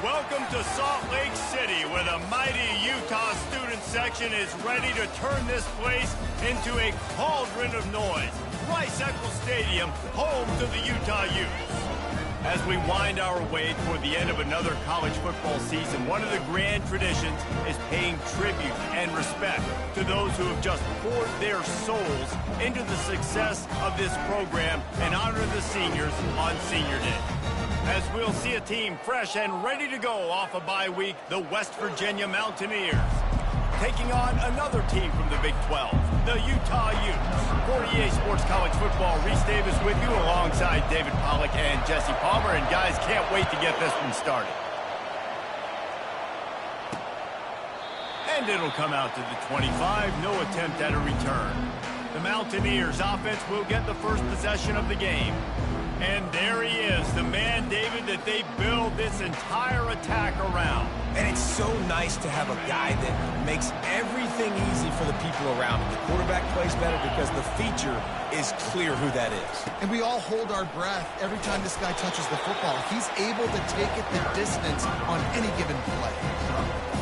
Welcome to Salt Lake City, where the mighty Utah student section is ready to turn this place into a cauldron of noise. Rice-Eccles Stadium, home to the Utah Utes. As we wind our way toward the end of another college football season, one of the grand traditions is paying tribute and respect to those who have just poured their souls into the success of this program and honor the seniors on Senior Day. As we'll see a team fresh and ready to go off a bye week, the West Virginia Mountaineers. Taking on another team from the Big 12, the Utah Utes. For EA Sports College Football, Reese Davis with you alongside David Pollack and Jesse Palmer. And guys, can't wait to get this one started. And it'll come out to the 25, no attempt at a return. The Mountaineers offense will get the first possession of the game. And there he is, the man, David, that they build this entire attack around. And it's so nice to have a guy that makes everything easy for the people around him. The quarterback plays better because the feature is clear who that is. And we all hold our breath every time this guy touches the football. He's able to take it the distance on any given play.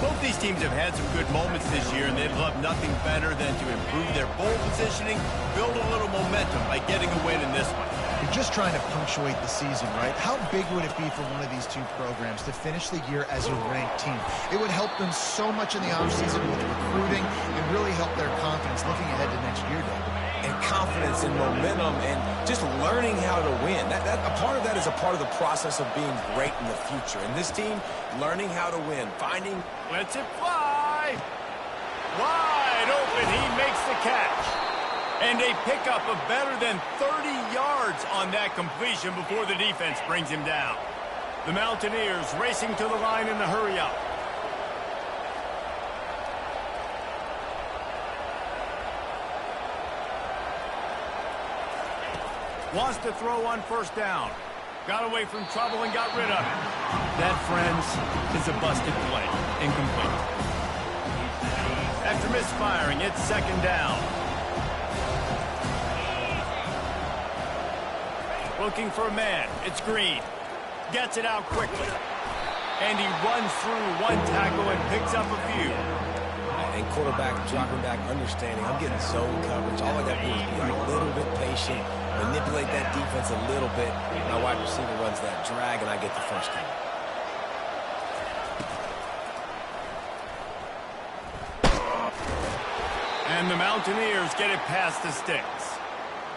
Both these teams have had some good moments this year, and they'd love nothing better than to improve their bowl positioning, build a little momentum by getting a win in this one. You're just trying to punctuate the season, right? How big would it be for one of these two programs to finish the year as a ranked team? It would help them so much in the offseason with recruiting and really help their confidence looking ahead to next year, David. And confidence and momentum and just learning how to win. A part of that is a part of the process of being great in the future. And this team, learning how to win, finding... Lets it fly! Wide open, he makes the catch. And a pickup of better than 30 yards on that completion before the defense brings him down. The Mountaineers racing to the line in the hurry-up. Wants to throw on first down. Got away from trouble and got rid of it. That, friends, is a busted play. Incomplete. After misfiring, it's second down. Looking for a man. It's Green. Gets it out quickly. And he runs through one tackle and picks up a few. And quarterback dropping back, understanding, I'm getting zone coverage. All I got to do is be a little bit patient, manipulate that defense a little bit. My wide receiver runs that drag, and I get the first down. And the Mountaineers get it past the sticks.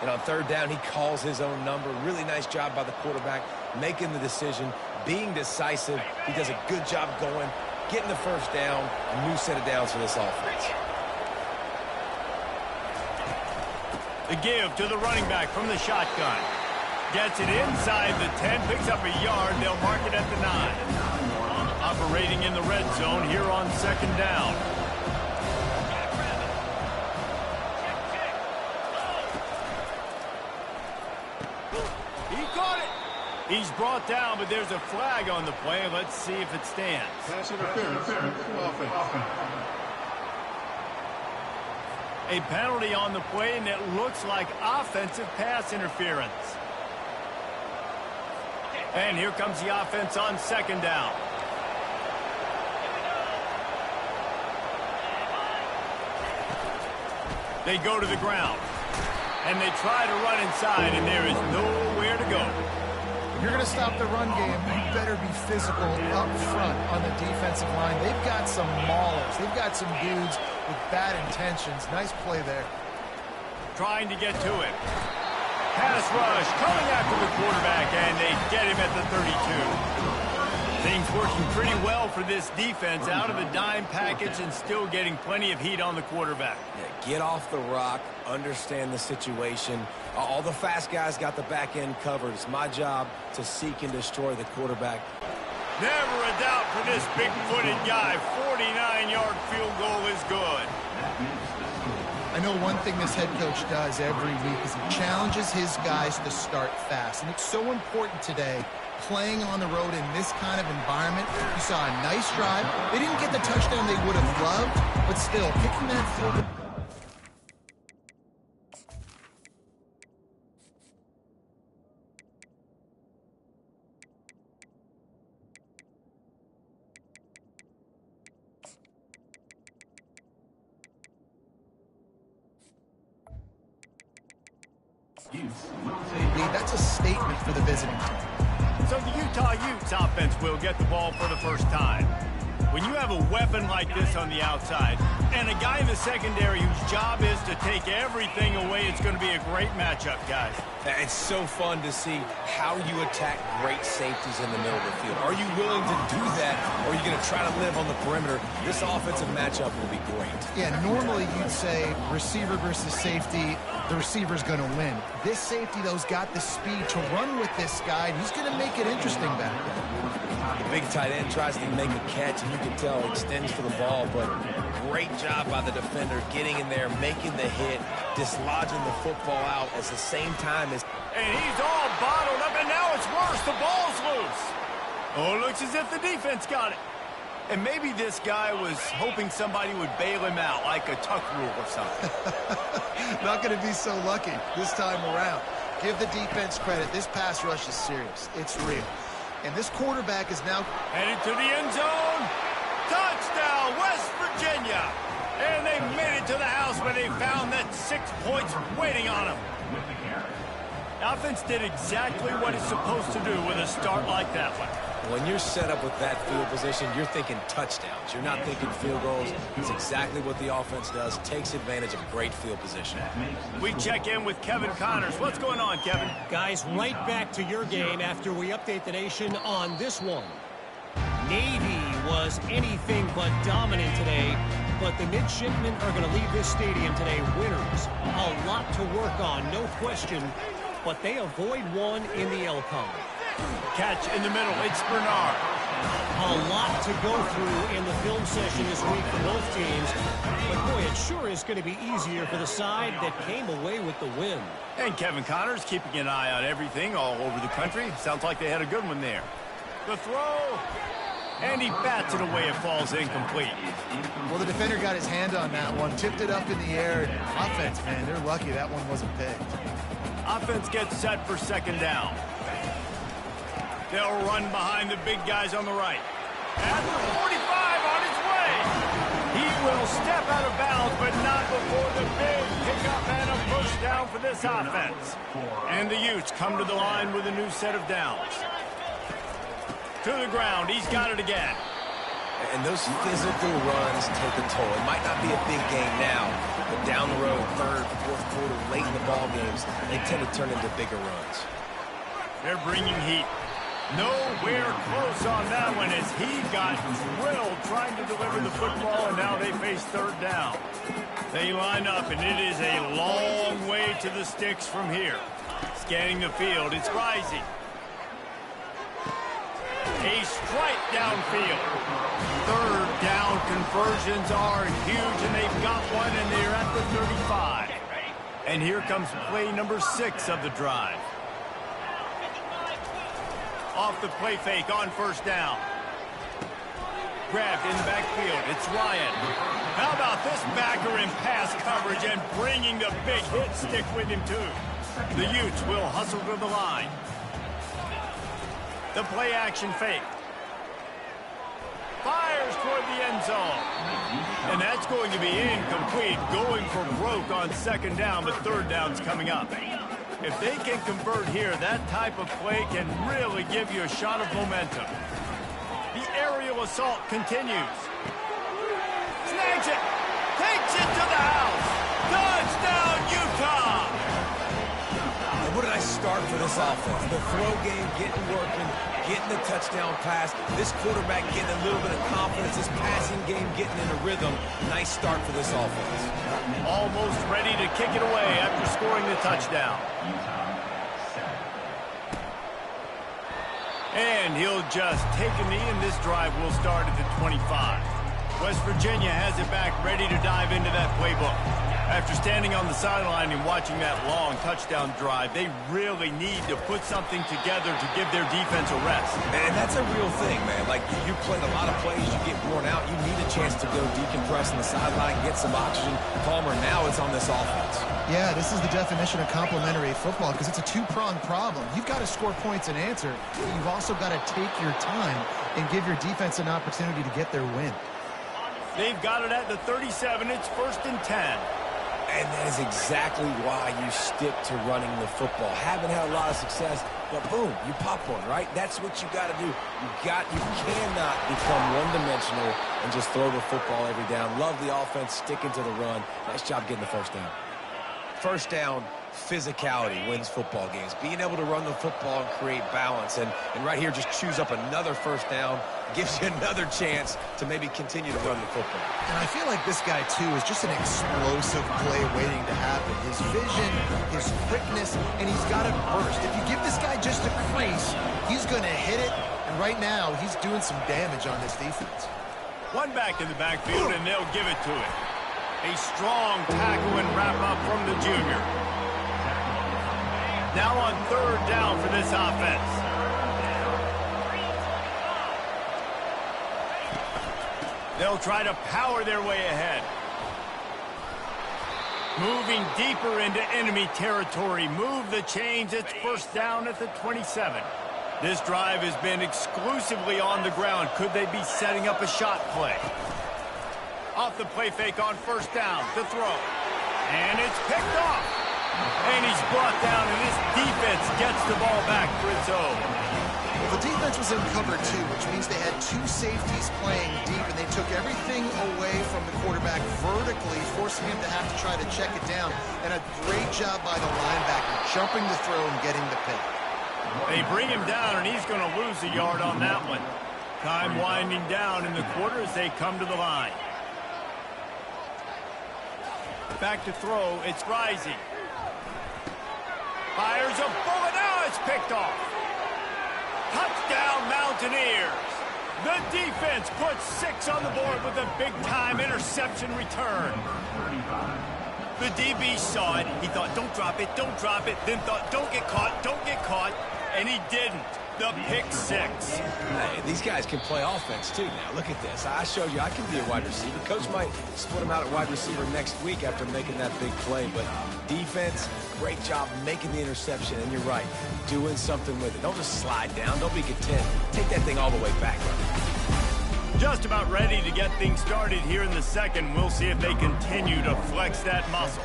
And on third down, he calls his own number. Really nice job by the quarterback, making the decision, being decisive. He does a good job going, getting the first down, a new set of downs for this offense. The give to the running back from the shotgun. Gets it inside the 10, picks up a yard. They'll mark it at the 9. Operating in the red zone here on second down. He caught it. He's brought down, but there's a flag on the play. Let's see if it stands. Pass interference. Offense. A penalty on the play, and it looks like offensive pass interference. And here comes the offense on second down. They go to the ground. And they try to run inside, and there is nowhere to go. If you're going to stop the run game, you better be physical up front on the defensive line. They've got some maulers. They've got some dudes with bad intentions. Nice play there. Trying to get to it. Pass rush coming after the quarterback, and they get him at the 32. Things working pretty well for this defense, out of the dime package and still getting plenty of heat on the quarterback. Yeah, get off the rock, understand the situation. All the fast guys got the back end covered. It's my job to seek and destroy the quarterback. Never a doubt for this big-footed guy. 49-yard field goal is good. I know one thing this head coach does every week is he challenges his guys to start fast. And it's so important today, playing on the road in this kind of environment. You saw a nice drive. They didn't get the touchdown they would have loved, but still, kicking that field. Lee, that's a statement for the visiting team. So the Utah Utes offense will get the ball for the first time. When you have a weapon like this on the outside and a guy in the secondary whose job is to take everything away, it's going to be a great matchup, guys. It's so fun to see how you attack great safeties in the middle of the field. Are you willing to do that, or are you going to try to live on the perimeter? This offensive matchup will be great. Yeah, normally you'd say receiver versus safety, the receiver's going to win. This safety, though, has got the speed to run with this guy, and he's going to make it interesting back there. The big tight end tries to make a catch, and you can tell extends for the ball, but great job by the defender getting in there, making the hit, dislodging the football out at the same time as... And he's all bottled up, and now it's worse. The ball's loose. Oh, it looks as if the defense got it. And maybe this guy was hoping somebody would bail him out, like a tuck rule or something. Not going to be so lucky this time around. Give the defense credit. This pass rush is serious. It's real. And this quarterback is now headed to the end zone. Touchdown, West Virginia. And they made it to the house where they found that 6 points waiting on them. The offense did exactly what it's supposed to do with a start like that one. When you're set up with that field position, you're thinking touchdowns. You're not thinking field goals. It's exactly what the offense does. Takes advantage of great field position. We check in with Kevin Connors. What's going on, Kevin? Guys, right back to your game after we update the nation on this one. Navy was anything but dominant today, but the midshipmen are going to leave this stadium today winners. A lot to work on, no question, but they avoid one in the L column. Catch in the middle, it's Bernard. A lot to go through in the film session this week for both teams, but boy, it sure is going to be easier for the side that came away with the win. And Kevin Connors keeping an eye on everything all over the country. Sounds like they had a good one there. The throw, and he bats it away. It falls incomplete. Well, the defender got his hand on that one, tipped it up in the air. Offense, man, they're lucky that one wasn't picked. Offense gets set for second down. They'll run behind the big guys on the right. At the 45 on his way. He will step out of bounds, but not before the big pickup and a push down for this offense. And the Utes come to the line with a new set of downs. To the ground, he's got it again. And those physical runs take a toll. It might not be a big game now, but down the road, third, fourth quarter, late in the ball games, they tend to turn into bigger runs. They're bringing heat. Nowhere close on that one as he got drilled trying to deliver the football, and now they face third down. They line up, and it is a long way to the sticks from here. Scanning the field, it's rising. A strike downfield. Third down conversions are huge, and they've got one, and they're at the 35. And here comes play number 6 of the drive. Off the play fake on first down. Grabbed in the backfield. It's Ryan. How about this backer in pass coverage and bringing the big hit stick with him, too. The Utes will hustle to the line. The play action fake. Fires toward the end zone. And that's going to be incomplete. Going for broke on second down, but third down's coming up. If they can convert here, that type of play can really give you a shot of momentum. The aerial assault continues. Snags it. Takes it to the house. Touchdown, Utah! And what did I start for this offense? The throw game getting working, getting the touchdown pass. This quarterback getting a little bit of confidence. This passing game getting in a rhythm. Nice start for this offense. Almost ready to kick it away after scoring the touchdown. And he'll just take a knee, and this drive will start at the 25. West Virginia has it back, ready to dive into that playbook. After standing on the sideline and watching that long touchdown drive, they really need to put something together to give their defense a rest. And that's a real thing, man. Like, you played a lot of plays, you get worn out, you need a chance to go decompress on the sideline, get some oxygen. Palmer, now it's on this offense. Yeah, this is the definition of complementary football because it's a two-pronged problem. You've got to score points and answer, but you've also got to take your time and give your defense an opportunity to get their win. They've got it at the 37. It's 1st and 10. And that is exactly why you stick to running the football. Haven't had a lot of success, but boom, you pop one, right? That's what you got to do. You cannot become one-dimensional and just throw the football every down. Love the offense, sticking to the run. Nice job getting the first down. First down, physicality wins football games. Being able to run the football and create balance. And right here, just choose up another first down. Gives you another chance to maybe continue to run the football. And I feel like this guy, too, is just an explosive play waiting to happen. His vision, his quickness, and he's got it burst. If you give this guy just a crease, he's going to hit it. And right now, he's doing some damage on this defense. One back in the backfield, and they'll give it to him. A strong tackle and wrap-up from the junior. Now on third down for this offense. They'll try to power their way ahead. Moving deeper into enemy territory. Move the chains. It's first down at the 27. This drive has been exclusively on the ground. Could they be setting up a shot play? Off the play fake on first down. The throw. And it's picked off. And he's brought down, and this defense gets the ball back for its own. Well, the defense was in cover two, which means they had two safeties playing deep, and they took everything away from the quarterback vertically, forcing him to have to try to check it down. And a great job by the linebacker, jumping the throw and getting the pick. They bring him down, and he's going to lose a yard on that one. Time winding down in the quarter as they come to the line. Back to throw. It's Rising. Fires a bullet. Now it's picked off. Touchdown, Mountaineers. The defense puts 6 on the board with a big-time interception return. The DB saw it. He thought, don't drop it, don't drop it. Then thought, don't get caught, and he didn't. The pick 6. Hey, these guys can play offense, too, now. Look at this. I showed you I can be a wide receiver. Coach might split him out at wide receiver next week after making that big play. But defense, great job making the interception. And you're right, doing something with it. Don't just slide down. Don't be content. Take that thing all the way back. Just about ready to get things started here in the second. We'll see if they continue to flex that muscle.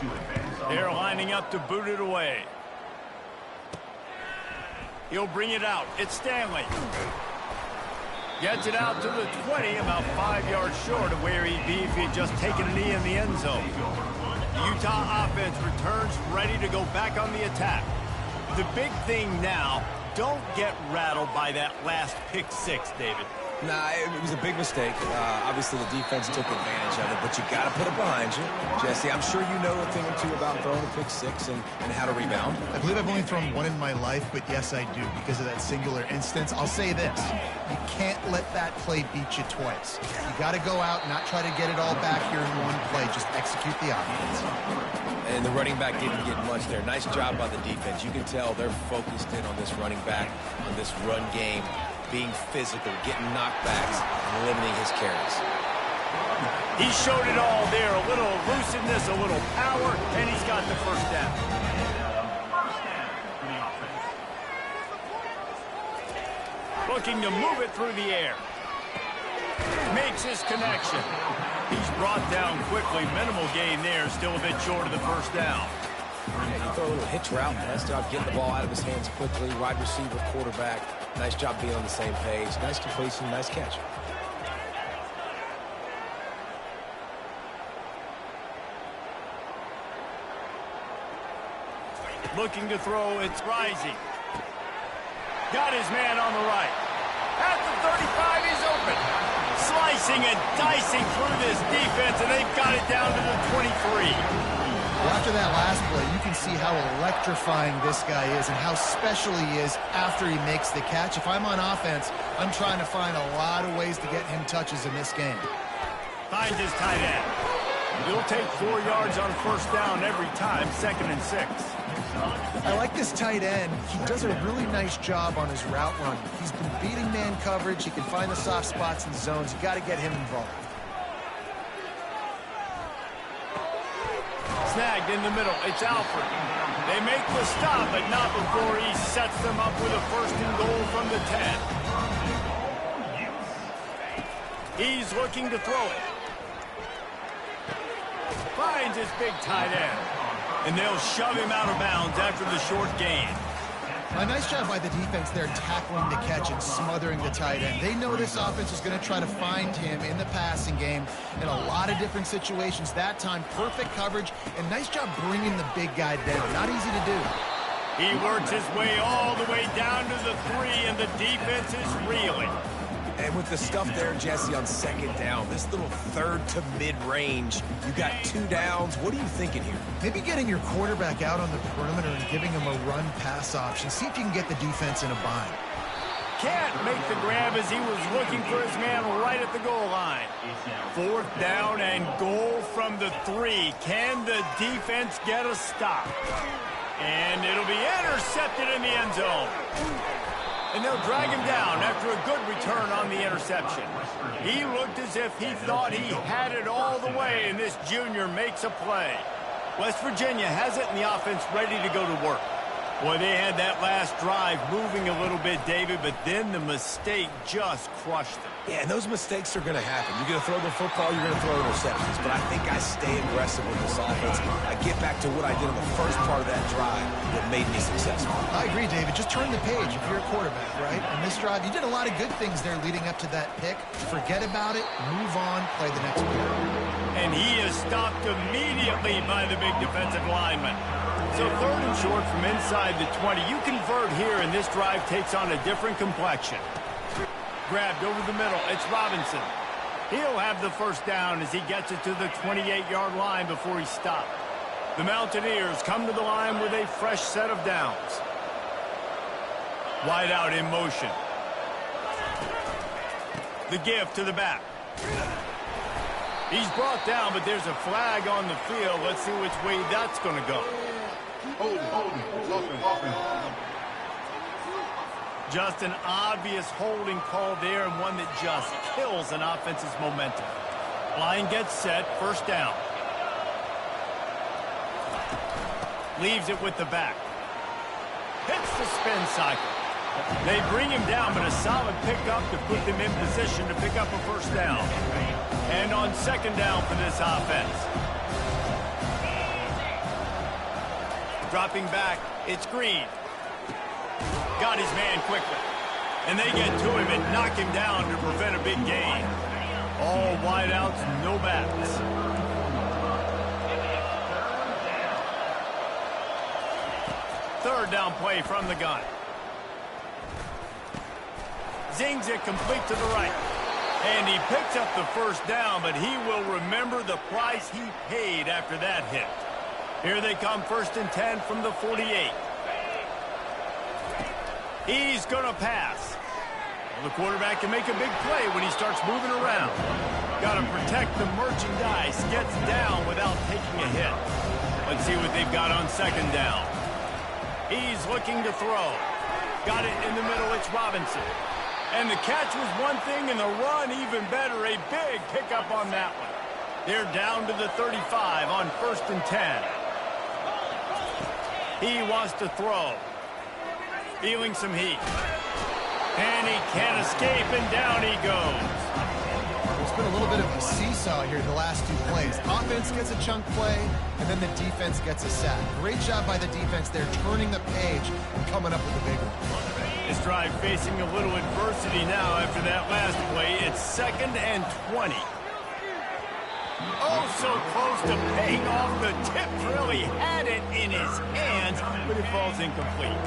They're lining up to boot it away. He'll bring it out. It's Stanley. Gets it out to the 20, about 5 yards short of where he'd be if he had just taken a knee in the end zone. The Utah offense returns ready to go back on the attack. The big thing now, don't get rattled by that last pick 6, David. Nah, it was a big mistake. Obviously, the defense took advantage of it, but you got to put it behind you. Jesse, I'm sure you know a thing or two about throwing a pick 6 and how to rebound. I believe I've only thrown one in my life, but yes, I do, because of that singular instance. I'll say this. You can't let that play beat you twice. You got to go out and not try to get it all back here in one play. Just execute the offense. And the running back didn't get much there. Nice job by the defense. You can tell they're focused in on this running back, on this run game, being physical, getting knockbacks, and limiting his carries. He showed it all there. A little elusiveness, a little power, and he's got the first down. Looking to move it through the air. Makes his connection. He's brought down quickly. Minimal gain there. Still a bit short of the first down. Yeah, you throw a little hitch route. Nice job getting the ball out of his hands quickly. Wide receiver, quarterback. Nice job being on the same page. Nice completion, nice catch. Looking to throw, it's Rising. Got his man on the right. At the 35, he's open. Slicing and dicing through this defense, and they've got it down to the 23. Well, after that last play, you can see how electrifying this guy is and how special he is after he makes the catch. If I'm on offense, I'm trying to find a lot of ways to get him touches in this game. Finds his tight end. He'll take 4 yards on first down every time, 2nd and 6. I like this tight end. He does a really nice job on his route running. He's been beating man coverage. He can find the soft spots and zones. You got to get him involved. Snagged in the middle. It's Alford. They make the stop, but not before he sets them up with a 1st and goal from the 10. He's looking to throw it. finds his big tight end. And they'll shove him out of bounds after the short gain. A nice job by the defense there tackling the catch and smothering the tight end. They know this offense is going to try to find him in the passing game in a lot of different situations. That time, perfect coverage, and nice job bringing the big guy down. Not easy to do. He works his way all the way down to the 3, and the defense is reeling. And with the stuff there, Jesse, on second down, this little third to mid-range, you got 2 downs. What are you thinking here? Maybe getting your quarterback out on the perimeter and giving him a run-pass option. See if you can get the defense in a bind. Can't make the grab as he was looking for his man right at the goal line. 4th down and goal from the 3. Can the defense get a stop? And it'll be intercepted in the end zone. And they'll drag him down after a good return on the interception. He looked as if he thought he had it all the way, and this junior makes a play. West Virginia has it in the offense ready to go to work. Boy, they had that last drive moving a little bit, David, but then the mistake just crushed them. Yeah, and those mistakes are going to happen. You're going to throw the football, you're going to throw interceptions. But I think I stay aggressive with this offense. I get back to what I did in the first part of that drive that made me successful. I agree, David. Just turn the page if you're a quarterback, right? On this drive, you did a lot of good things there leading up to that pick. Forget about it, move on, play the next play. And he is stopped immediately by the big defensive lineman. So 3rd and short from inside the 20. You convert here, and this drive takes on a different complexion. Grabbed over the middle. It's Robinson. He'll have the first down as he gets it to the 28-yard line before he stopped. The Mountaineers come to the line with a fresh set of downs. Wide out in motion. The give to the back. He's brought down, but there's a flag on the field. Let's see which way that's going to go. Hold it. Just an obvious holding call there, and one that just kills an offense's momentum. Line gets set, first down. Leaves it with the back. Hits the spin cycle. They bring him down, but a solid pickup to put them in position to pick up a first down. And on second down for this offense. Dropping back, it's Green. Got his man quickly. And they get to him and knock him down to prevent a big gain. All wideouts, no backs. Third down play from the gun. Zings it complete to the right. And he picks up the first down, but he will remember the price he paid after that hit. Here they come, 1st and 10 from the 48. He's going to pass. Well, the quarterback can make a big play when he starts moving around. Got to protect the merchandise. Gets down without taking a hit. Let's see what they've got on second down. He's looking to throw. Got it in the middle. It's Robinson. And the catch was one thing, and the run even better. A big pickup on that one. They're down to the 35 on 1st and 10. He wants to throw. Feeling some heat. And he can't escape, and down he goes. It's been a little bit of a seesaw here the last 2 plays. Offense gets a chunk play, and then the defense gets a sack. Great job by the defense there, turning the page and coming up with a big one. This drive facing a little adversity now after that last play. It's 2nd and 20. Oh, so close to paying off. The tip really had it in his hands, but it falls incomplete.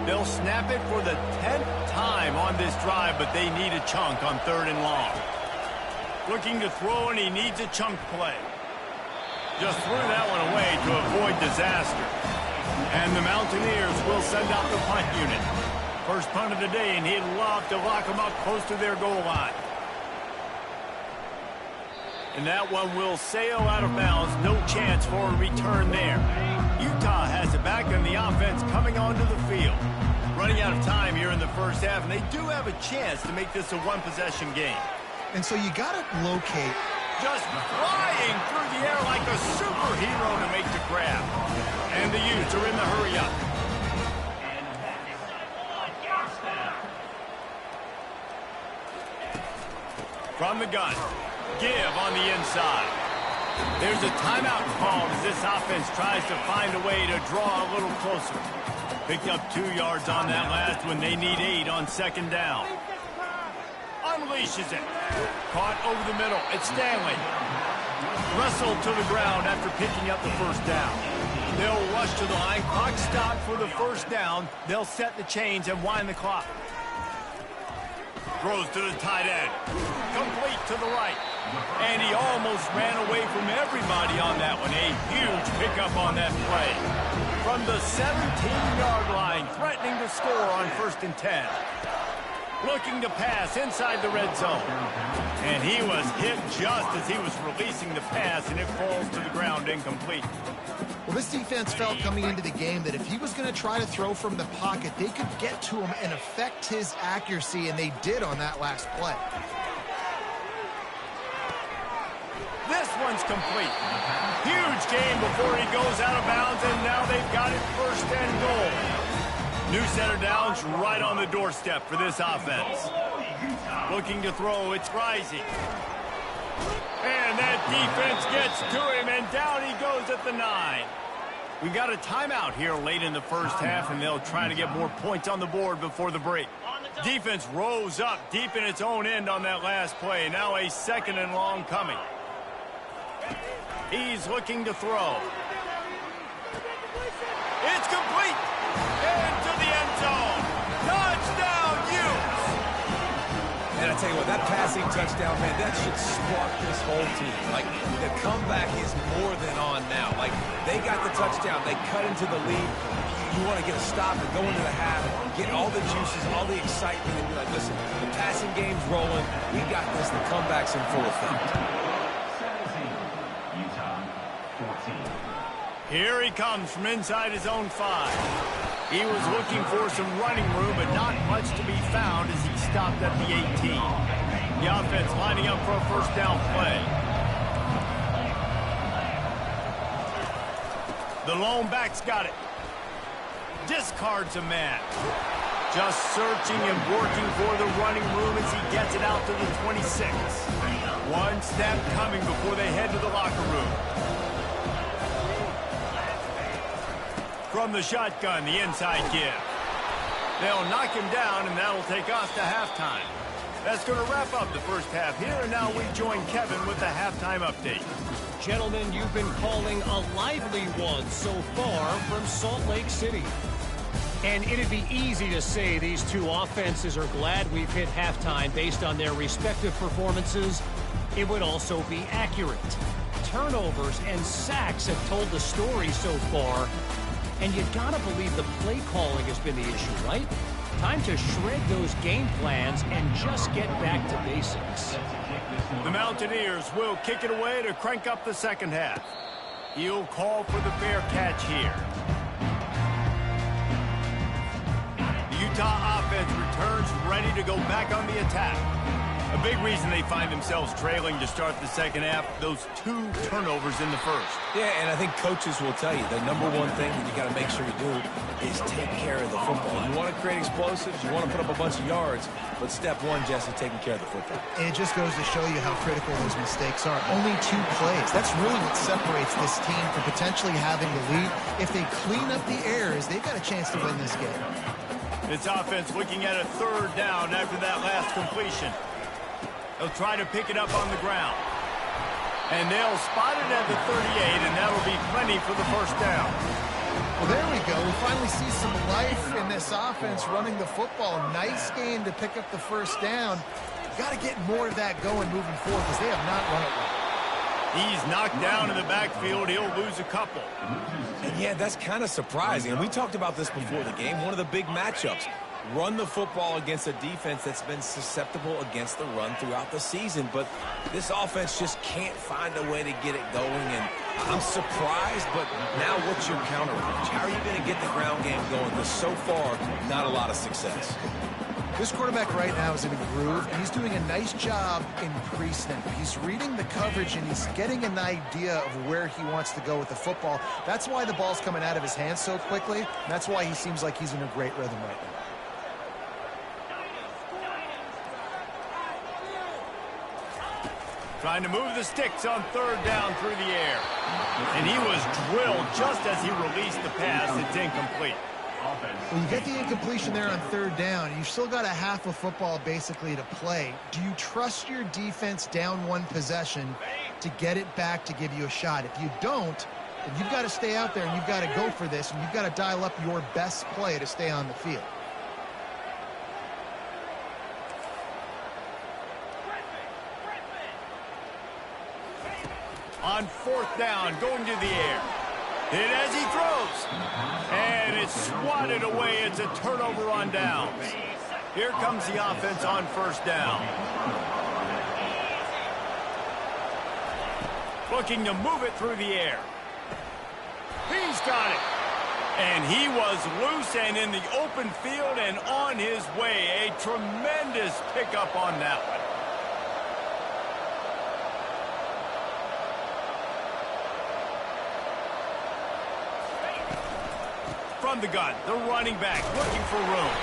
They'll snap it for the 10th time on this drive, but they need a chunk on 3rd and long. Looking to throw, and he needs a chunk play. Just threw that one away to avoid disaster. And the Mountaineers will send out the punt unit. First punt of the day, and he'd love to lock them up close to their goal line. And that one will sail out of bounds. No chance for a return there. Utah has it back, and the offense coming onto the field. Running out of time here in the first half, and they do have a chance to make this a one-possession game. And so you got to locate. Just flying through the air like a superhero to make the grab. And the Utes are in the hurry-up. From the gun. Give on the inside. There's a timeout called as this offense tries to find a way to draw a little closer. Picked up 2 yards on that last one. They need 8 on second down. Unleashes it. Caught over the middle. It's Stanley. Wrestled to the ground after picking up the first down. They'll rush to the line. Clock stopped for the first down. They'll set the chains and wind the clock. Throws to the tight end. Complete to the right. And he almost ran away from everybody on that one. A huge pickup on that play. From the 17-yard line, threatening to score on 1st and 10. Looking to pass inside the red zone. And he was hit just as he was releasing the pass, and it falls to the ground incomplete. Well, this defense felt coming into the game that if he was going to try to throw from the pocket, they could get to him and affect his accuracy, and they did on that last play. This one's complete. Huge game before he goes out of bounds, and now they've got it 1st and goal. New set of downs right on the doorstep for this offense. Looking to throw, it's Rising. And that defense gets to him, and down he goes at the 9. We got a timeout here late in the first half, and they'll try to get more points on the board before the break. Defense rose up deep in its own end on that last play. Now a 2nd and long coming. He's looking to throw. It's complete. Into the end zone. Touchdown, Utes. And I tell you what, that passing touchdown, man, that should spark this whole team. Like, the comeback is more than on now. Like, they got the touchdown. They cut into the lead. You want to get a stop and go into the half, get all the juices, all the excitement, and be like, listen, the passing game's rolling. We got this. The comeback's in full effect. Here he comes from inside his own 5. He was looking for some running room, but not much to be found as he stopped at the 18. The offense lining up for a 1st down play. The lone back's got it. Discards a man. Just searching and working for the running room as he gets it out to the 26. One snap coming before they head to the locker room. From the shotgun, the inside give. They'll knock him down, and that'll take us to halftime. That's going to wrap up the first half here, and now we join Kevin with the halftime update. Gentlemen, you've been calling a lively one so far from Salt Lake City. And it'd be easy to say these two offenses are glad we've hit halftime based on their respective performances. It would also be accurate. Turnovers and sacks have told the story so far. And you gotta believe the play calling has been the issue, right? Time to shred those game plans and just get back to basics. The Mountaineers will kick it away to crank up the second half. He'll call for the fair catch here. The Utah offense returns ready to go back on the attack. A big reason they find themselves trailing to start the second half, those 2 turnovers in the first. Yeah, and I think coaches will tell you the number one thing that you got to make sure you do is take care of the football. You want to create explosives, you want to put up a bunch of yards, but step one, Jesse, taking care of the football. And it just goes to show you how critical those mistakes are. Only 2 plays. That's really what separates this team from potentially having the lead. If they clean up the errors, they've got a chance to win this game. This offense looking at a 3rd down after that last completion. They'll try to pick it up on the ground. And they'll spot it at the 38, and that'll be plenty for the 1st down. Well, there we go. We finally see some life in this offense running the football. Nice game to pick up the 1st down. Got to get more of that going moving forward because they have not run it well. He's knocked down in the backfield. He'll lose a couple. And yeah, that's kind of surprising. And we talked about this before the game. One of the big matchups. Run the football against a defense that's been susceptible against the run throughout the season. But this offense just can't find a way to get it going. And I'm surprised, but now what's your counterpunch? How are you going to get the ground game going? Because so far, not a lot of success. This quarterback right now is in a groove, and he's doing a nice job in pre-snap. He's reading the coverage, and he's getting an idea of where he wants to go with the football. That's why the ball's coming out of his hands so quickly. And that's why he seems like he's in a great rhythm right now. Trying to move the sticks on third down through the air. And he was drilled just as he released the pass. It's incomplete. Well, you get the incompletion there on third down. You've still got a half of football basically to play. Do you trust your defense down one possession to get it back to give you a shot? If you don't, then you've got to stay out there and you've got to go for this, and you've got to dial up your best play to stay on the field. On fourth down, going to the air. Hit as he throws. And it's swatted away. It's a turnover on downs. Here comes the offense on first down. Looking to move it through the air. He's got it. And he was loose and in the open field and on his way. A tremendous pickup on that one. From the gun, the running back looking for room.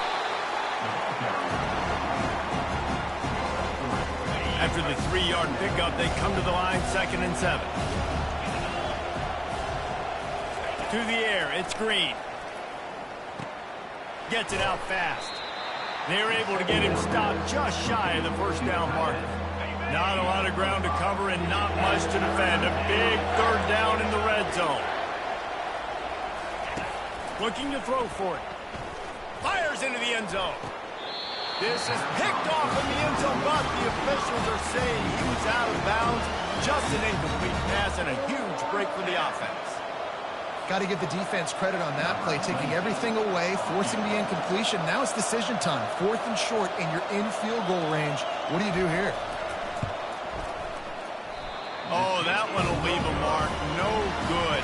After the 3-yard pickup, they come to the line, 2nd and 7. To the air, it's Green. Gets it out fast. They're able to get him stopped just shy of the first down marker. Not a lot of ground to cover and not much to defend. A big third down in the red zone. Looking to throw for it. Fires into the end zone. This is picked off in the end zone, but the officials are saying he was out of bounds. Just an incomplete pass and a huge break for the offense. Got to give the defense credit on that play, taking everything away, forcing the incompletion. Now it's decision time. 4th and short, and you're in field goal range. What do you do here? Oh, that one will leave a mark. No good.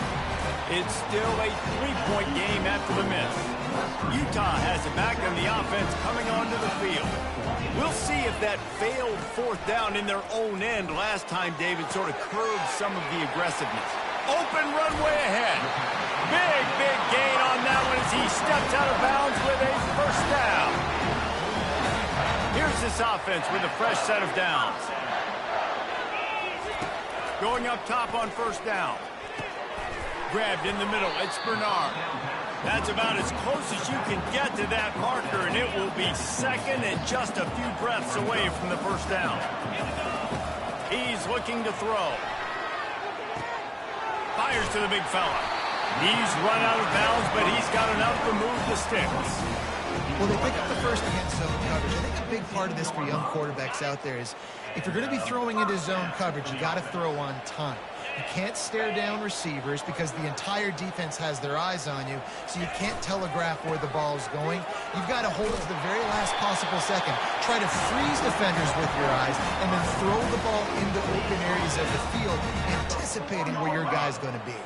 It's still a 3-point game after the miss. Utah has it back on the offense coming onto the field. We'll see if that failed 4th down in their own end last time David sort of curbed some of the aggressiveness. Open runway ahead. Big gain on that one as he steps out of bounds with a first down. Here's this offense with a fresh set of downs. Going up top on first down. Grabbed in the middle, it's Bernard. That's about as close as you can get to that marker, and it will be 2nd and just a few breaths away from the first down. He's looking to throw. Fires to the big fella. He's run out of bounds, but he's got enough to move the sticks. Well, they pick up the first against zone coverage. I think a big part of this for young quarterbacks out there is if you're going to be throwing into zone coverage, you got to throw on time. You can't stare down receivers because the entire defense has their eyes on you, so you can't telegraph where the ball is going. You've got to hold it to the very last possible second. Try to freeze defenders with your eyes and then throw the ball into open areas of the field, anticipating where your guy's going to be.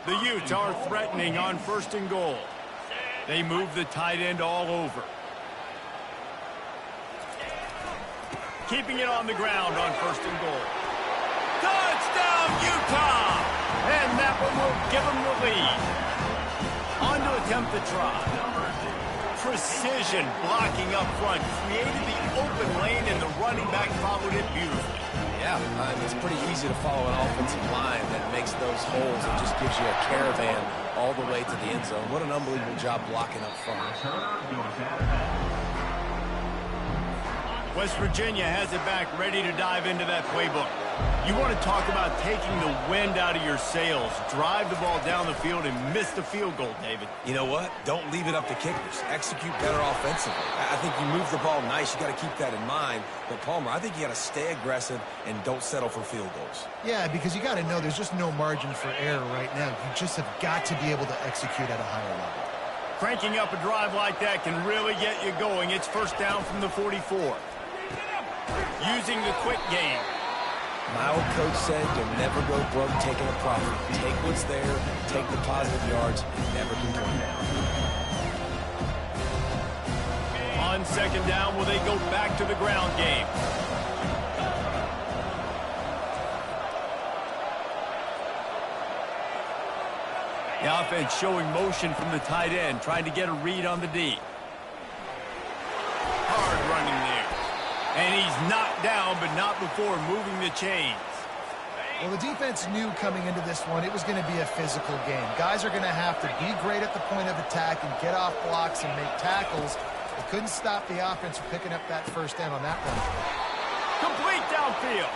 The Utes are threatening on 1st and goal. They move the tight end all over. Keeping it on the ground on 1st and goal. Touchdown, Utah! And that one will give them the lead. On to attempt the try. Precision blocking up front. Created the open lane, and the running back followed it beautifully. Yeah, it's pretty easy to follow an offensive line that makes those holes and just gives you a caravan all the way to the end zone. What an unbelievable job blocking up front. West Virginia has it back, ready to dive into that playbook. You want to talk about taking the wind out of your sails. Drive the ball down the field and miss the field goal, David. You know what? Don't leave it up to kickers. Execute better offensively. I think you move the ball nice. You got to keep that in mind. But, Palmer, I think you got to stay aggressive and don't settle for field goals. Yeah, because you got to know there's just no margin for error right now. You just have got to be able to execute at a higher level. Cranking up a drive like that can really get you going. It's first down from the 44. Using the quick game. My old coach said you'll never go broke taking a profit. Take what's there, take the positive yards, and never complain. On 2nd down, will they go back to the ground game? The offense showing motion from the tight end, trying to get a read on the D. Hard running there. And he's knocked down, but not before moving the chains. Well, the defense knew coming into this one it was going to be a physical game. Guys are going to have to be great at the point of attack and get off blocks and make tackles. They couldn't stop the offense from picking up that first down on that one. Complete downfield.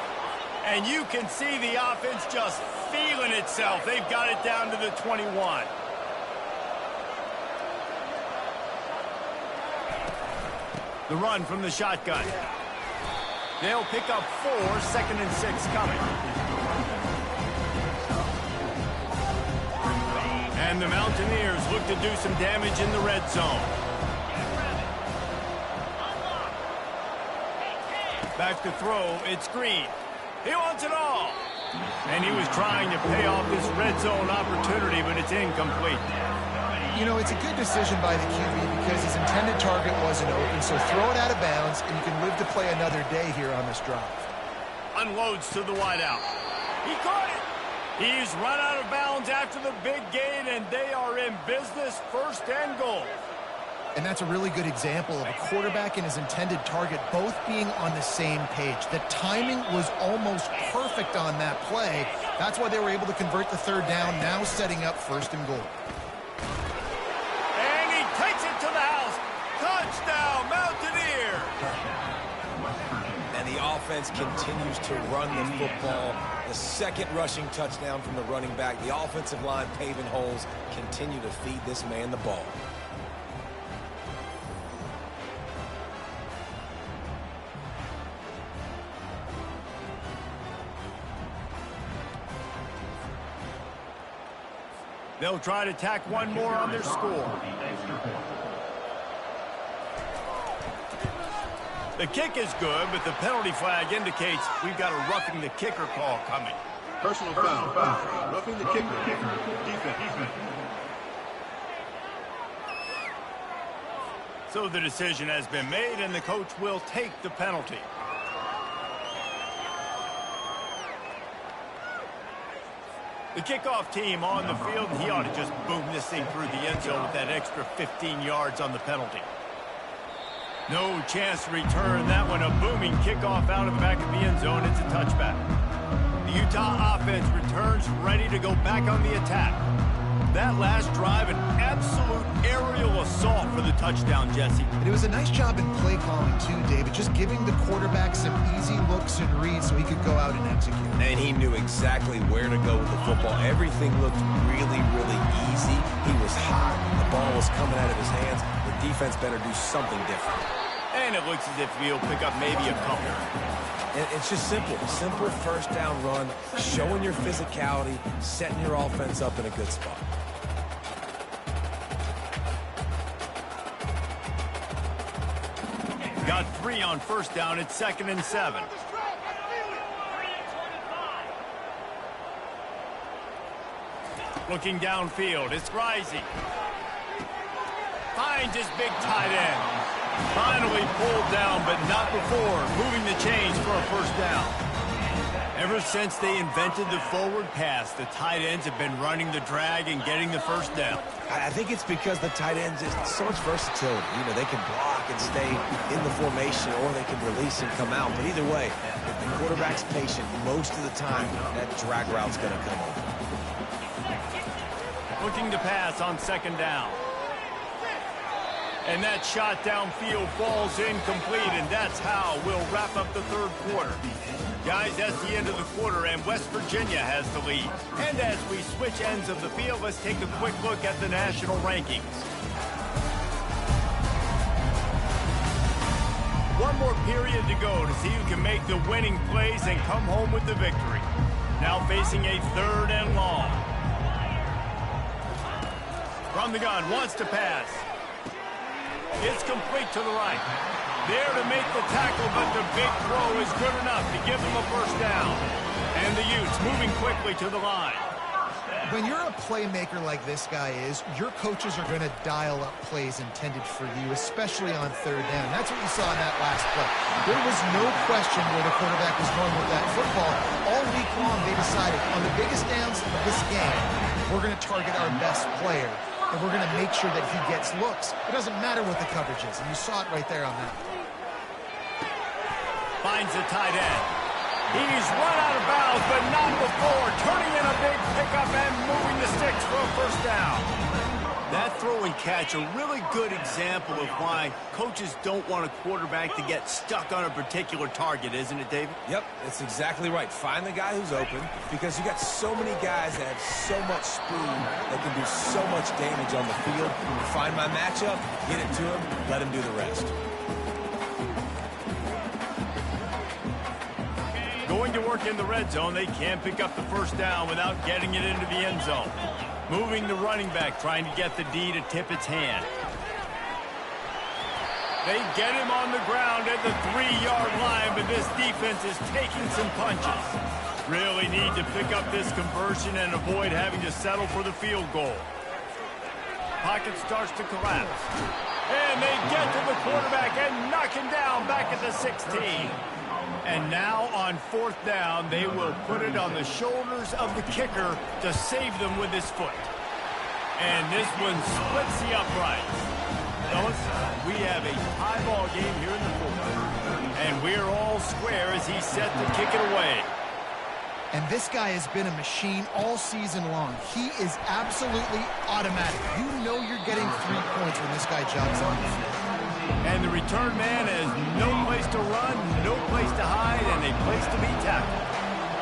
And you can see the offense just feeling itself. They've got it down to the 21. The run from the shotgun. They'll pick up 4, 2nd and 6 coming. And the Mountaineers look to do some damage in the red zone. Back to throw, it's Green. He wants it all. And he was trying to pay off this red zone opportunity, but it's incomplete. You know, it's a good decision by the QB because his intended target wasn't open, so throw it out of bounds, and you can live to play another day here on this drive. Unloads to the wideout. He caught it. He's run out of bounds after the big gain, and they are in business, 1st and goal. And that's a really good example of a quarterback and his intended target both being on the same page. The timing was almost perfect on that play. That's why they were able to convert the 3rd down, now setting up 1st and goal. And he takes it to the house. Touchdown, Mountaineer! And the offense continues to run the football. The 2nd rushing touchdown from the running back. The offensive line paving holes. Continue to feed this man the ball. They'll try to tack one more on their score. The kick is good, but the penalty flag indicates we've got a roughing the kicker call coming. Personal foul. Roughing the kicker. Defense. So the decision has been made, and the coach will take the penalty. The kickoff team on the field, and he ought to just boom this thing through the end zone with that extra 15 yards on the penalty. No chance to return that one. A booming kickoff out of the back of the end zone. It's a touchback. The Utah offense returns ready to go back on the attack. That last drive, an absolute aerial assault for the touchdown, Jesse. And it was a nice job in play calling too, David, just giving the quarterback some easy looks and reads so he could go out and execute. And he knew exactly where to go with the football. Everything looked really, really easy. He was hot. The ball was coming out of his hands. The defense better do something different. And it looks as if he'll pick up maybe a couple. And it's just simple. Simple 1st down run, showing your physicality, setting your offense up in a good spot. Got 3 on 1st down. It's 2nd and 7. Looking downfield, it's Rising. Finds his big tight end. Finally pulled down, but not before moving the chains for a 1st down. Ever since they invented the forward pass, the tight ends have been running the drag and getting the 1st down. I think it's because the tight ends is so much versatility. You know, they can block and stay in the formation, or they can release and come out. But either way, if the quarterback's patient, most of the time, that drag route's going to come over. Looking to pass on 2nd down. And that shot downfield falls incomplete, and that's how we'll wrap up the 3rd quarter. Guys, that's the end of the quarter, and West Virginia has the lead. And as we switch ends of the field, let's take a quick look at the national rankings. One more period to go to see who can make the winning plays and come home with the victory. Now facing a 3rd and long. From the gun, wants to pass. It's complete to the right. There to make the tackle, but the big throw is good enough to give them a 1st down. And the Utes moving quickly to the line. When you're a playmaker like this guy is, your coaches are going to dial up plays intended for you, especially on 3rd down. That's what you saw in that last play. There was no question where the quarterback was going with that football. All week long, they decided on the biggest downs of this game, we're going to target our best player. And we're going to make sure that he gets looks. It doesn't matter what the coverage is. And you saw it right there on that. Finds the tight end. He's run out of bounds, but not before. Turning in a big pickup and moving the sticks for a first down. That throw and catch, a really good example of why coaches don't want a quarterback to get stuck on a particular target, isn't it, David? Yep, that's exactly right. Find the guy who's open, because you got so many guys that have so much speed that can do so much damage on the field. Find my matchup, get it to him, let him do the rest. Going to work in the red zone, they can't pick up the first down without getting it into the end zone. Moving the running back, trying to get the D to tip its hand. They get him on the ground at the 3-yard line, but this defense is taking some punches. Really need to pick up this conversion and avoid having to settle for the field goal. Pocket starts to collapse. And they get to the quarterback and knock him down back at the 16. And now on fourth down, they will put it on the shoulders of the kicker to save them with his foot. And this one splits the uprights. Fellas, we have a tie ball game here in the fourth. And we're all square as he's set to kick it away. And this guy has been a machine all season long. He is absolutely automatic. You know you're getting 3 points when this guy jogs on the field. And the return man has no place to run, no place to hide, and a place to be tackled.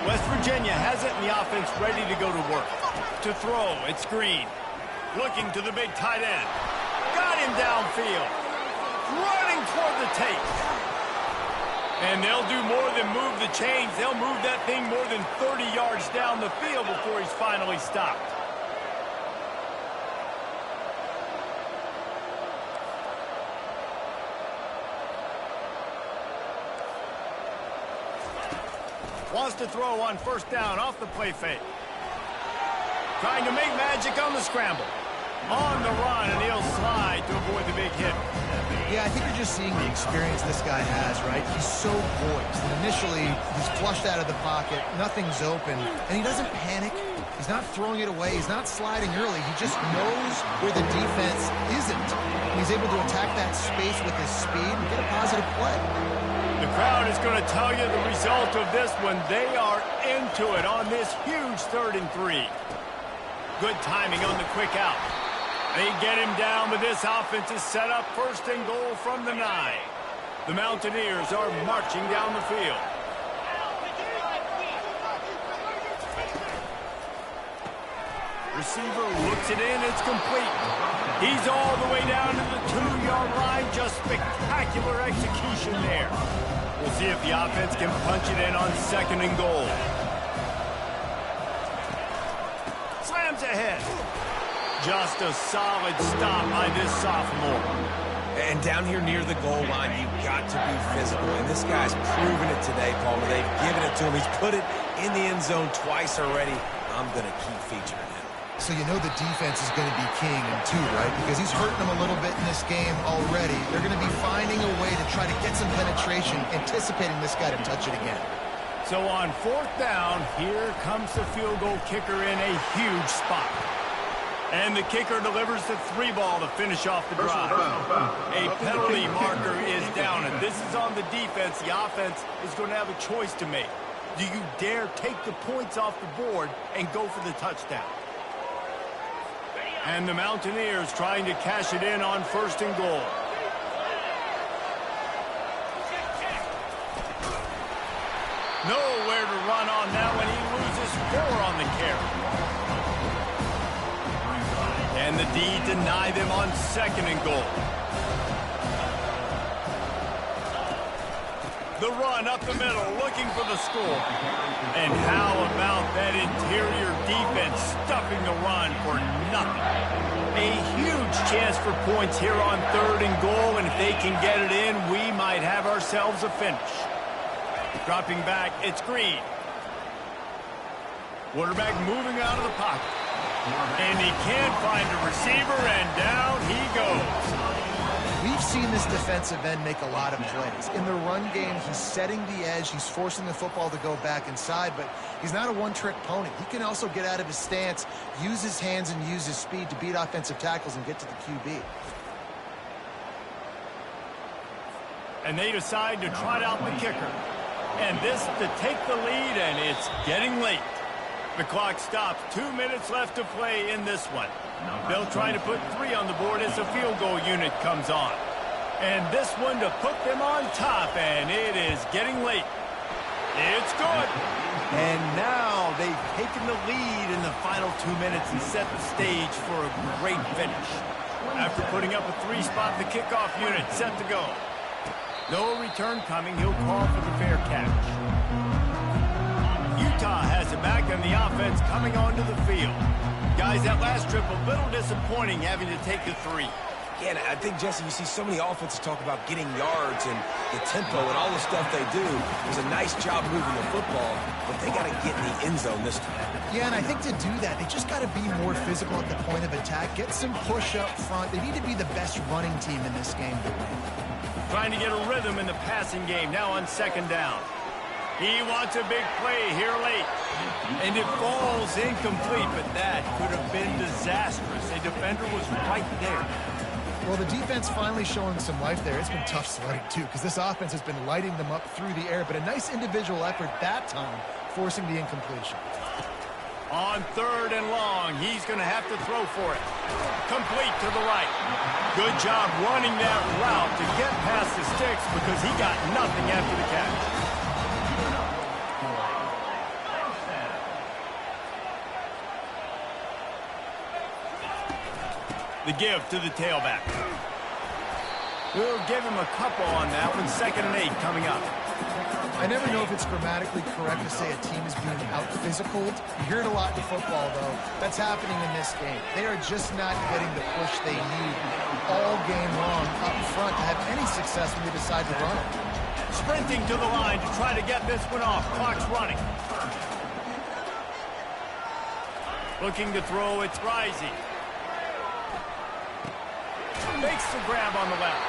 West Virginia has it in the offense ready to go to work. To throw, it's Green. Looking to the big tight end. Got him downfield. Running toward the tape. And they'll do more than move the chains. They'll move that thing more than 30 yards down the field before he's finally stopped. Wants to throw on first down off the play fake. Trying to make magic on the scramble. On the run, and he'll slide to avoid the big hit. Yeah, I think you're just seeing the experience this guy has, right? He's so poised. And initially, he's flushed out of the pocket. Nothing's open. And he doesn't panic. He's not throwing it away. He's not sliding early. He just knows where the defense isn't. And he's able to attack that space with his speed and get a positive play. The crowd is going to tell you the result of this one. They are into it on this huge 3rd and 3. Good timing on the quick out. They get him down, but this offense is set up 1st and goal from the 9. The Mountaineers are marching down the field. Receiver looks it in, it's complete. He's all the way down to the 2-yard line. Just spectacular execution there. We'll see if the offense can punch it in on 2nd and goal. Slams ahead. Just a solid stop by this sophomore. And down here near the goal line, you've got to be physical. And this guy's proven it today, Palmer. They've given it to him. He's put it in the end zone twice already. I'm going to keep featuring him. So you know the defense is going to be king in 2, right? Because he's hurting them a little bit in this game already. They're going to be finding a way to try to get some penetration, anticipating this guy to touch it again. So on 4th down, here comes the field goal kicker in a huge spot. And the kicker delivers the 3 ball to finish off the drive. A penalty marker is down, and this is on the defense. The offense is going to have a choice to make. Do you dare take the points off the board and go for the touchdown? And the Mountaineers trying to cash it in on 1st and goal. Nowhere to run on that one. He loses 4 on the carry. And the D deny them on 2nd and goal. The run up the middle, looking for the score. And how about that interior defense stuffing the run for nothing? A huge chance for points here on 3rd and goal, and if they can get it in, we might have ourselves a finish. Dropping back, it's Green. Quarterback moving out of the pocket. And he can't find a receiver, and down he goes. We've seen this defensive end make a lot of plays. In the run game, he's setting the edge. He's forcing the football to go back inside, but he's not a one-trick pony. He can also get out of his stance, use his hands, and use his speed to beat offensive tackles and get to the QB. And they decide to trot out the kicker. And this to take the lead, and it's getting late. The clock stops. 2 minutes left to play in this one. They'll try to put 3 on the board as the field goal unit comes on. And this one to put them on top, and it is getting late. It's good. And now they've taken the lead in the final 2 minutes and set the stage for a great finish. After putting up a 3-spot, the kickoff unit set to go. No return coming. He'll call for the fair catch. Utah has it back, and the offense coming onto the field. Guys, that last trip a little disappointing having to take the 3. Yeah, and I think, Jesse, you see so many offenses talk about getting yards and the tempo and all the stuff they do. It was a nice job moving the football, but they got to get in the end zone this time. Yeah, and I think to do that, they just got to be more physical at the point of attack, get some push up front. They need to be the best running team in this game to win. Trying to get a rhythm in the passing game now on 2nd down. He wants a big play here late. And it falls incomplete, but that could have been disastrous. A defender was right there. Well, the defense finally showing some life there. It's been tough sledding, too, because this offense has been lighting them up through the air. But a nice individual effort that time, forcing the incompletion. On 3rd and long, he's going to have to throw for it. Complete to the right. Good job running that route to get past the sticks because he got nothing after the catch. The give to the tailback. We'll give him a couple on that one. 2nd and 8 coming up. I never know if it's grammatically correct to say a team is being out-physicaled. You hear it a lot in football, though. That's happening in this game. They are just not getting the push they need all game long up front to have any success when they decide to run it. Sprinting to the line to try to get this one off. Clock's running. Looking to throw, it's Rising. Makes the grab on the left.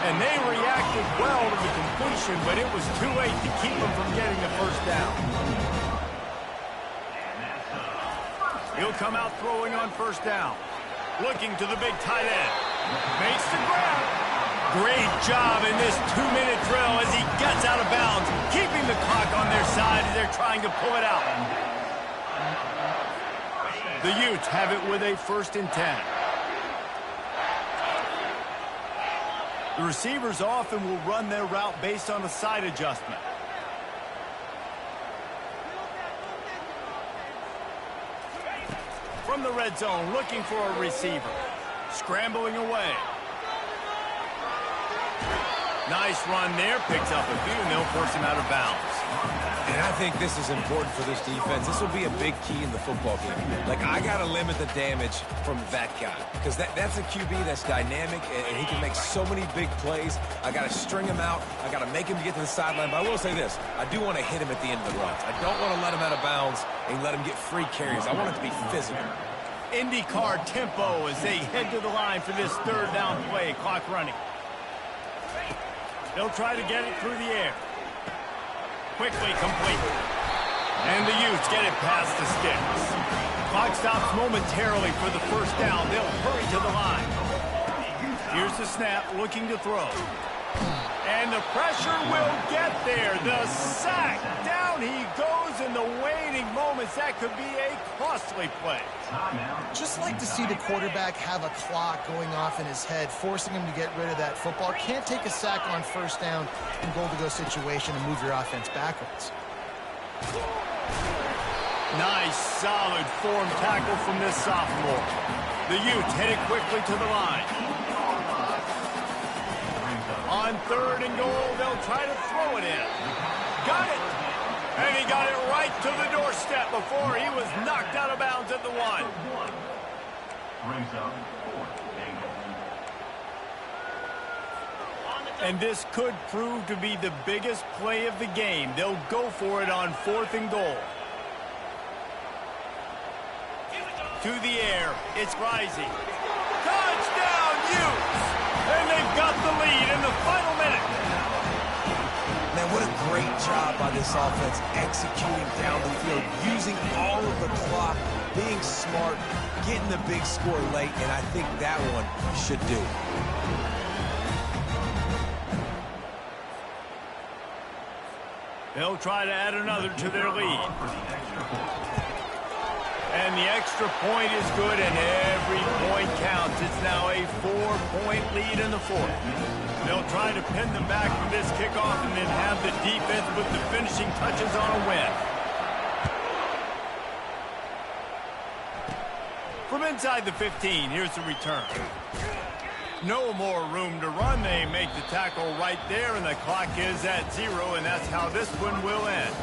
And they reacted well to the completion, but it was too late to keep them from getting the first down. He'll come out throwing on 1st down. Looking to the big tight end. Makes the grab. Great job in this 2-minute drill as he gets out of bounds, keeping the clock on their side as they're trying to pull it out. The Utes have it with a 1st and 10. The receivers often will run their route based on a side adjustment. From the red zone, looking for a receiver. Scrambling away. Nice run there. Picks up a few, and they'll force him out of bounds. And I think this is important for this defense. This will be a big key in the football game. Like, I got to limit the damage from that guy because that's a QB that's dynamic, and he can make so many big plays. I got to string him out. I got to make him get to the sideline. But I will say this. I do want to hit him at the end of the runs. I don't want to let him out of bounds and let him get free carries. I want it to be physical. IndyCar tempo as they head to the line for this 3rd down play. Clock running. They'll try to get it through the air. Quickly complete. And the Utes get it past the sticks. Clock stops momentarily for the 1st down. They'll hurry to the line. Here's the snap, looking to throw. And the pressure will get there. The sack. Down he goes in the waning moments. That could be a costly play. Just like to see the quarterback have a clock going off in his head, forcing him to get rid of that football. Can't take a sack on 1st down in goal-to-go situation and move your offense backwards. Nice, solid form tackle from this sophomore. The Utes headed quickly to the line. On 3rd and goal, they'll try to throw it in. Got it! And he got it right to the doorstep before he was knocked out of bounds at the 1. And this could prove to be the biggest play of the game. They'll go for it on 4th and goal. To the air, it's Rising. Touchdown, Utes! And they've got the lead in the final minute. Man, what a great job by this offense executing down the field, using all of the clock, being smart, getting the big score late, and I think that one should do it. They'll try to add another to their lead. And the extra point is good, and every point counts. It's now a 4-point lead in the fourth. They'll try to pin them back for this kickoff and then have the defense put the finishing touches on a win. From inside the 15, here's the return. No more room to run. They make the tackle right there, and the clock is at 0, and that's how this one will end.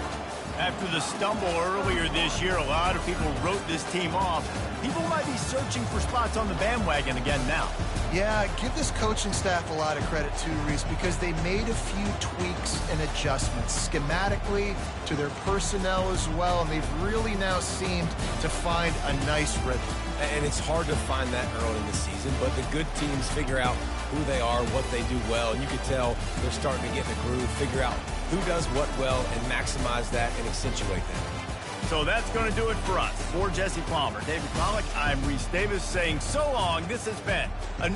After the stumble earlier this year, a lot of people wrote this team off. People might be searching for spots on the bandwagon again now. Yeah, give this coaching staff a lot of credit too, Reese, because they made a few tweaks and adjustments schematically to their personnel as well, and they've really now seemed to find a nice rhythm. And it's hard to find that early in the season, but the good teams figure out who they are, what they do well, and you can tell they're starting to get in the groove, figure out who does what well, and maximize that and accentuate that. So that's going to do it for us. For Jesse Palmer, David Pollack, I'm Reese Davis saying so long. This has been another